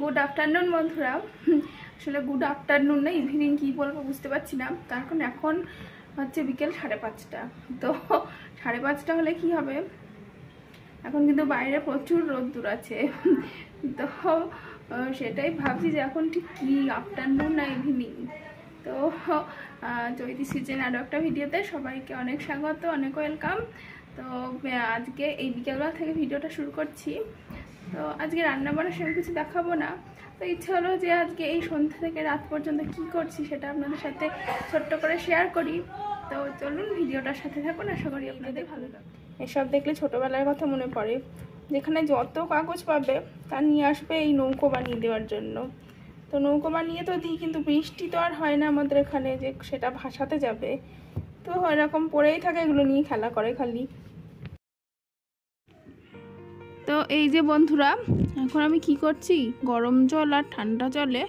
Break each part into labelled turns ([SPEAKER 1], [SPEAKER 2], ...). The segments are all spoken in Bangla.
[SPEAKER 1] গুড আফটারনুন বন্ধুরা। আসলে গুড আফটারনুন না ইভিনিং কি বলবো বুঝতে পারছি না, কারণ এখন হচ্ছে বিকেল 5:30। তো 5:30 হলে কি হবে, এখন কিন্তু বাইরে প্রচুর রোদ্দুর আছে। তো সেটাই ভাবছি যে এখন ঠিক কি আফটারনুন না ইভিনিং। তো চৈতি সিজন আরও একটা ভিডিওতে সবাইকে অনেক স্বাগত, অনেক ওয়েলকাম। তো আজকে এই বিকেলবেলা থেকে ভিডিওটা শুরু করছি। তো আজকে রান্নাবান্না সেরকম কিছু দেখাবো না, তো ইচ্ছে হলো যে আজকে এই সন্ধ্যা থেকে রাত পর্যন্ত কি করছি সেটা আপনাদের সাথে ছোট্ট করে শেয়ার করি। তো চলুন ভিডিওটার সাথে থাকুন, আশা করি আপনাদের ভালো লাগবে। এসব দেখলে ছোটোবেলার কথা মনে পড়ে, যেখানে যত কাগজ পাবে তা নিয়ে আসবে এই নৌকো বানিয়ে দেওয়ার জন্য। তো নৌকো বানিয়ে তো দিই, কিন্তু বৃষ্টি তো আর হয় না আমাদের এখানে যে সেটা ভাসাতে যাবে। তো এরকম পড়েই থাকে, এগুলো নিয়ে খেলা করে খালি। তো এই যে বন্ধুরা, এখন আমি কি করছি, গরম জল আর ঠান্ডা জলে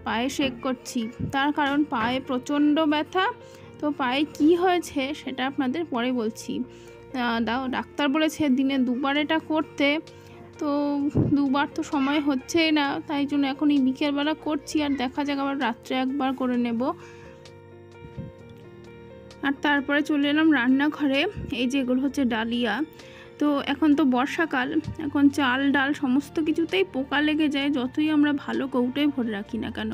[SPEAKER 1] পায়ে সেক করছি। তার কারণ পায়ে প্রচণ্ড ব্যথা। তো পায়ে কি হয়েছে সেটা আপনাদের পরে বলছি। ডাক্তার বলেছে দিনে 2বার এটা করতে, তো 2বার তো সময় হচ্ছেই না, তাই জন্য এখন এই বিকেলবেলা করছি, আর দেখা যাক আবার রাত্রে একবার করে নেব। আর তারপরে চলে এলাম রান্নাঘরে। এই যে এগুলো হচ্ছে ডালিয়া। তো এখন তো বর্ষাকাল, এখন চাল ডাল সমস্ত কিছুতেই পোকা লেগে যায়, যতই আমরা ভালো কৌটোয় ভরে রাখি না কেন।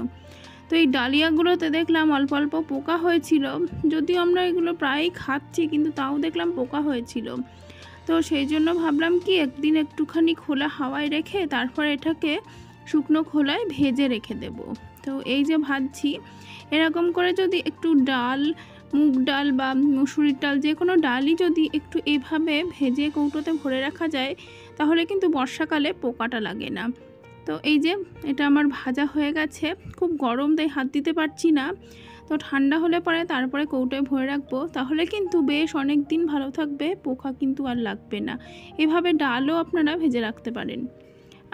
[SPEAKER 1] তো এই ডালিয়াগুলোতে দেখলাম অল্প অল্প পোকা হয়েছিল, যদিও আমরা এগুলো প্রায়ই খাচ্ছি, কিন্তু তাও দেখলাম পোকা হয়েছিল। তো সেই জন্য ভাবলাম কি একদিন একটুখানি খোলা হাওয়ায় রেখে তারপর এটাকে শুকনো খোলায় ভেজে রেখে দেব। তো এই যে ভাজছি, এরকম করে যদি একটু ডাল, মুগ ডাল বা মসুরির ডাল, যে কোনো ডালই যদি একটু এইভাবে ভেজে কৌটোতে ভরে রাখা যায়, তাহলে কিন্তু বর্ষাকালে পোকাটা লাগে না। তো এই যে এটা আমার ভাজা হয়ে গেছে, খুব গরম তাই হাত দিতে পারছি না। তো ঠান্ডা হলে পরে তারপরে কৌটোয় ভরে রাখবো, তাহলে কিন্তু বেশ অনেক দিন ভালো থাকবে, পোকা কিন্তু আর লাগবে না। এভাবে ডালও আপনারা ভেজে রাখতে পারেন।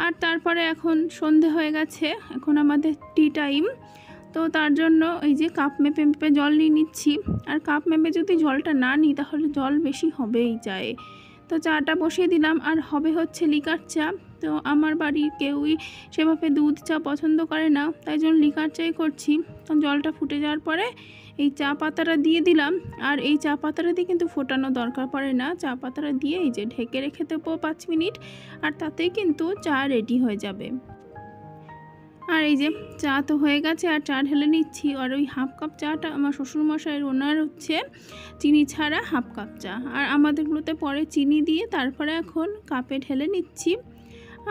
[SPEAKER 1] আর তারপরে এখন সন্ধে হয়ে গেছে, এখন আমাদের টি টাইম। তো তার জন্য এই যে কাপ মেপে মেপে জল নিয়ে নিচ্ছি। আর কাপ মেপে যদি জলটা না নিই তাহলে জল বেশি হবেই চায়ে। তো চাটা বসিয়ে দিলাম, আর হবে হচ্ছে লিকার চা। তো আমার বাড়ির কেউই সেভাবে দুধ চা পছন্দ করে না, তাই জন্য লিকার চাই করছি। জলটা ফুটে যাওয়ার পরে এই চা পাতাটা দিয়ে দিলাম। আর এই চা পাতাটা দিয়ে কিন্তু ফোটানো দরকার পড়ে না, চা পাতাটা দিয়ে এই যে ঢেকে রেখে দেবো 5 মিনিট, আর তাতেই কিন্তু চা রেডি হয়ে যাবে। আর এই যে চা তো হয়ে গেছে, আর চা ঢেলে নিচ্ছি। আর ওই হাফ কাপ চাটা আমার শ্বশুরমশাইয়ের, ওনার হচ্ছে চিনি ছাড়া হাফ কাপ চা, আর আমাদেরগুলোতে পরে চিনি দিয়ে তারপরে এখন কাপে ঢেলে নিচ্ছি।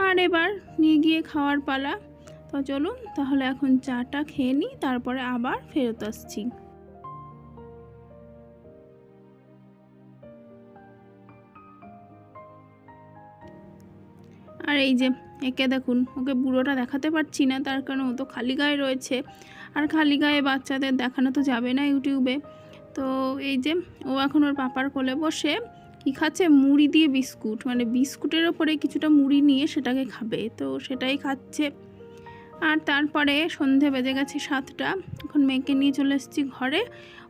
[SPEAKER 1] আর এবার নিয়ে গিয়ে খাওয়ার পালা। তো চলুন তাহলে এখন চাটা খেয়ে নিই, তারপরে আবার ফেরত আসছি। আর এই যে একে দেখুন, ওকে বুড়োটা দেখাতে পারছি না, তার কারণ ও তো খালি গায়ে রয়েছে, আর খালি গায়ে বাচ্চাদের দেখানো তো যাবে না ইউটিউবে। তো এই যে ও এখন ওর পাপার কোলে বসে কী খাচ্ছে, মুড়ি দিয়ে বিস্কুট, মানে বিস্কুটের ওপরে কিছুটা মুড়ি নিয়ে সেটাকে খাবে, তো সেটাই খাচ্ছে। আর তারপরে সন্ধে বেজে গেছে 7টা, এখন মেয়েকে নিয়ে চলে এসেছি ঘরে।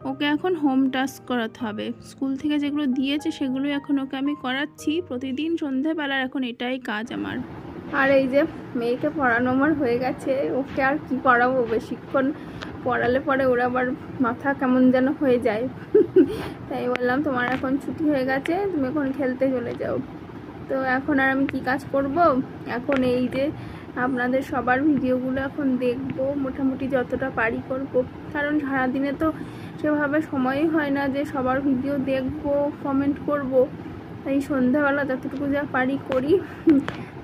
[SPEAKER 1] ওকে এখন হোম টাস্ক করাতে হবে, স্কুল থেকে যেগুলো দিয়েছে সেগুলোই এখন ওকে আমি করাচ্ছি প্রতিদিন সন্ধেবেলার, এখন এটাই কাজ আমার। আর এই যে মেয়েকে পড়ানো আমার হয়ে গেছে, ওকে আর কি পড়াবো, বেশিক্ষণ পড়ালে পরে ওরা আবার মাথা কেমন যেন হয়ে যায়। তাই বললাম তোমার এখন ছুটি হয়ে গেছে, তুমি এখন খেলতে চলে যাও। তো এখন আর আমি কি কাজ করব, এখন এই যে আপনাদের সবার ভিডিওগুলো এখন দেখবো, মোটামুটি যতটা পারি করব, কারণ সারাদিনে তো সেভাবে সময়ই হয় না যে সবার ভিডিও দেখব, কমেন্ট করব। এই সন্ধ্যাবেলা যতটুকু যা পারি করি।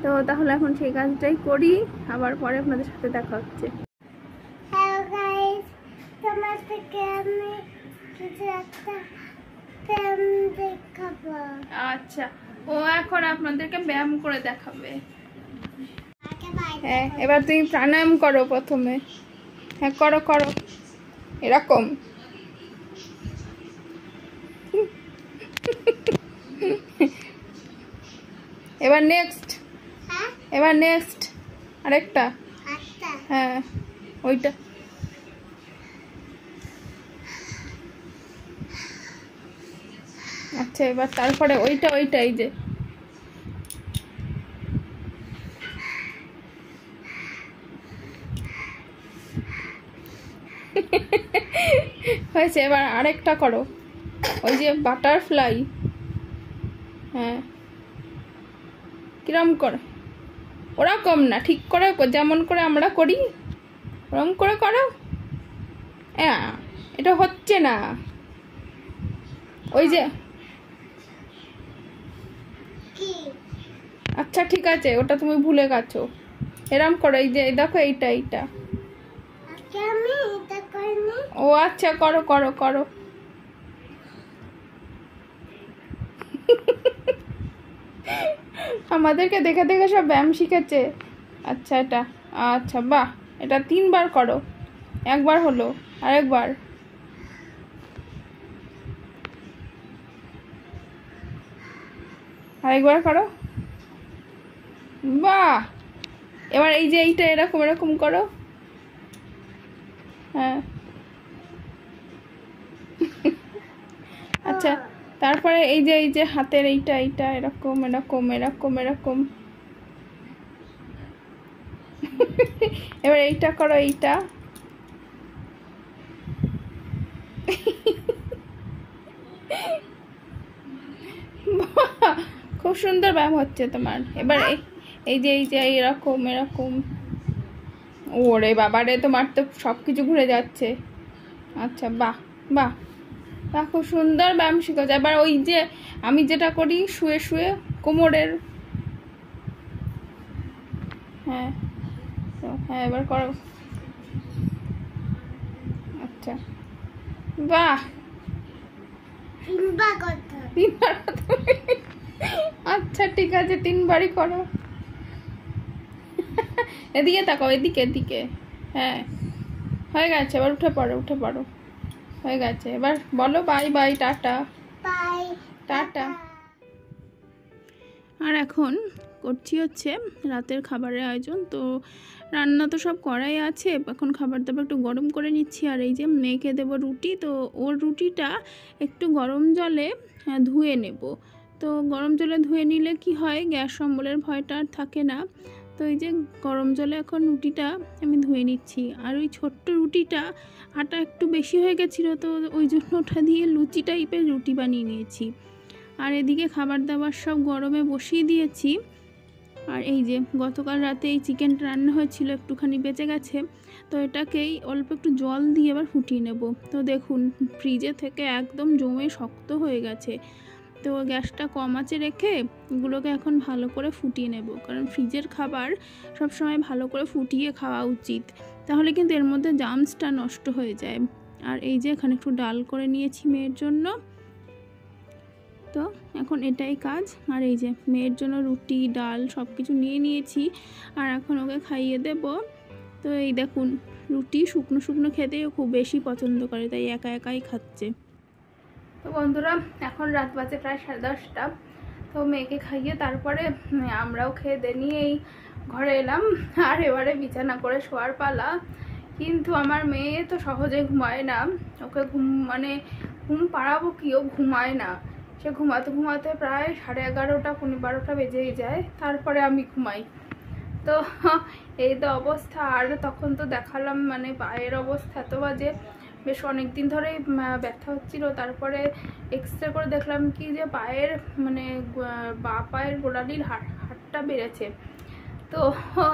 [SPEAKER 1] তো তাহলে এখন সেই কাজটাই করি, আবার পরে আপনাদের সাথে দেখা হচ্ছে।
[SPEAKER 2] হ্যালো গাইস, তোমার থেকে আমি কিছু একটা ব্যায়াম দেখাবো।
[SPEAKER 1] আচ্ছা, ও এখন আপনাদেরকে ব্যায়াম করে দেখাবে। হ্যাঁ, এবার তুমি প্রাণায়াম করো প্রথমে। হ্যাঁ করো করো, এরকম। এবার নেক্সট, এবার নেক্সট আরেকটা। হ্যাঁ ওইটা। আচ্ছা এবার তারপরে ওইটা, ওইটাই যে। হয়েছে, এবার আরেকটা করো, ওই যে বাটারফ্লাই। হ্যাঁ, কিরম করে, ওরকম না, ঠিক করে যেমন করে আমরা করি ওরকম করে করো। এটা হচ্ছে না, ওই যে আচ্ছা ঠিক আছে, ওটা তুমি ভুলে গেছো। এরম করো, এই যে দেখো এইটা এইটা। ও আচ্ছা, করো করো করো। আমাদেরকে দেখে দেখে সব ব্যায়াম শিখেছে। আচ্ছা এটা, আচ্ছা বাহ, এটা 3 বার করো, একবার হলো, আরেকবার। আরেকবার করো, বাহ। এবার এই যে এইটা এরকম এরকম করো। হ্যাঁ আচ্ছা, তারপরে এই যে হাতের এইটা এইটা এরকম এরকম এরকম এরকম। এবার এইটা করো, এইটা। খুব সুন্দর ব্যায়াম হচ্ছে তোমার। এবার এই যে এরকম এরকম। ওরে বাবারে, তোমার তো সব কিছু ঘুরে যাচ্ছে। আচ্ছা বাহ বাহ বাহ, খুব সুন্দর ব্যায়াম শিখেছে। এবার ওই যে আমি যেটা করি শুয়ে শুয়ে কোমরের। হ্যাঁ হ্যাঁ, এবার করো। আচ্ছা বাহ,
[SPEAKER 2] 3 বার করতে হবে।
[SPEAKER 1] 3 বার। আচ্ছা ঠিক আছে, 3 বারই করো। এদিকে তাকাও, এদিকে এদিকে। হ্যাঁ হয়ে গেছে, এবার উঠে পড়ো উঠে পড়ো, হয়ে গেছে। এবার বলো বাই বাই, টাটা।
[SPEAKER 2] বাই,
[SPEAKER 1] টাটা। আর এখন করছি হচ্ছে রাতের খাবারের আয়োজন। তো রান্না তো সব করাই আছে, এখন খাবার দাবার একটু গরম করে নিচ্ছি। আর এই যে মেয়েকে দেবো রুটি, তো ওর রুটিটা একটু গরম জলে ধুয়ে নেব। তো গরম জলে ধুয়ে নিলে কি হয়, গ্যাস অম্বলের ভয়টা আর থাকে না। তো এই যে গরম জলে এখন রুটিটা আমি ধুয়ে নিচ্ছি। আর ওই ছোট্ট রুটিটা আটা একটু বেশি হয়ে গেছিলো, তো ওই জন্য ওটা দিয়ে লুচি টাইপের রুটি বানিয়ে নিয়েছি। আর এদিকে খাবার দাবার সব গরমে বসিয়ে দিয়েছি। আর এই যে গতকাল রাতে এই চিকেনটা রান্না হয়েছিল, একটুখানি বেঁচে গেছে, তো এটাকেই অল্প একটু জল দিয়ে এবার ফুটিয়ে নেব। তো দেখুন ফ্রিজে থেকে একদম জমে শক্ত হয়ে গেছে। তো গ্যাসটা কম আঁচে রেখে এগুলোকে এখন ভালো করে ফুটিয়ে নেব, কারণ ফ্রিজের খাবার সব সময় ভালো করে ফুটিয়ে খাওয়া উচিত, তাহলে কিন্তু এর মধ্যে জার্মসটা নষ্ট হয়ে যায়। আর এই যে এখানে একটু ডাল করে নিয়েছি মেয়ের জন্য। তো এখন এটাই কাজ। আর এই যে মেয়ের জন্য রুটি ডাল সব কিছু নিয়ে নিয়েছি, আর এখন ওকে খাইয়ে দেব। তো এই দেখুন, রুটি শুকনো শুকনো খেতেও খুব বেশি পছন্দ করে, তাই একা একাই খাচ্ছে। তো বন্ধুরা, এখন রাত বাজে প্রায় 10:30। তো মেয়েকে খাইয়ে তারপরে আমরাও খেয়ে দিয়ে নিয়েই ঘরে এলাম। আর এবারে বিছানা করে শোয়ার পালা। কিন্তু আমার মেয়ে তো সহজে ঘুমায় না, ওকে ঘুম পাড়াবো কি, ও ঘুমায় না। সে ঘুমাতে ঘুমাতে প্রায় 11:30 পৌনে 12টা বেজেই যায়, তারপরে আমি ঘুমাই। তো এই তো অবস্থা। আর তখন তো দেখালাম পায়ের অবস্থা এত বাজে, বেশ অনেক দিন ধরেই ব্যথা হচ্ছিল। তারপরে এক্সরে করে দেখলাম কি যে পায়ের বা পায়ের গোড়ালির হাড়টা বেড়েছে। তো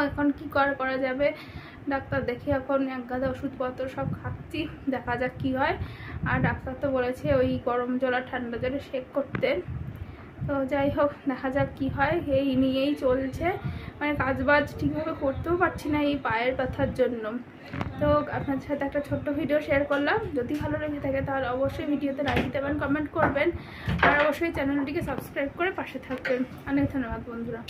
[SPEAKER 1] এখন কি করা যাবে, ডাক্তার দেখি এখন এক গাদা ওষুধপত্র সব খাচ্ছি, দেখা যাক কি হয়। আর ডাক্তার তো বলেছে ওই গরম জল আর ঠান্ডা জলে সেক করতে। তো যাই হোক, দেখা যাক কি হয়, এই নিয়েই চলছে। কাজবাজ ঠিকভাবে করতেও পারছি না এই পায়ের ব্যথার জন্য। তো আপনাদের সাথে একটা ছোট্ট ভিডিও শেয়ার করলাম। যদি ভালো লেগে থাকে তাহলে অবশ্যই ভিডিওতে লাইক দেবেন, কমেন্ট করবেন, আর অবশ্যই চ্যানেলটিকে সাবস্ক্রাইব করে পাশে থাকবেন। অনেক ধন্যবাদ বন্ধুরা।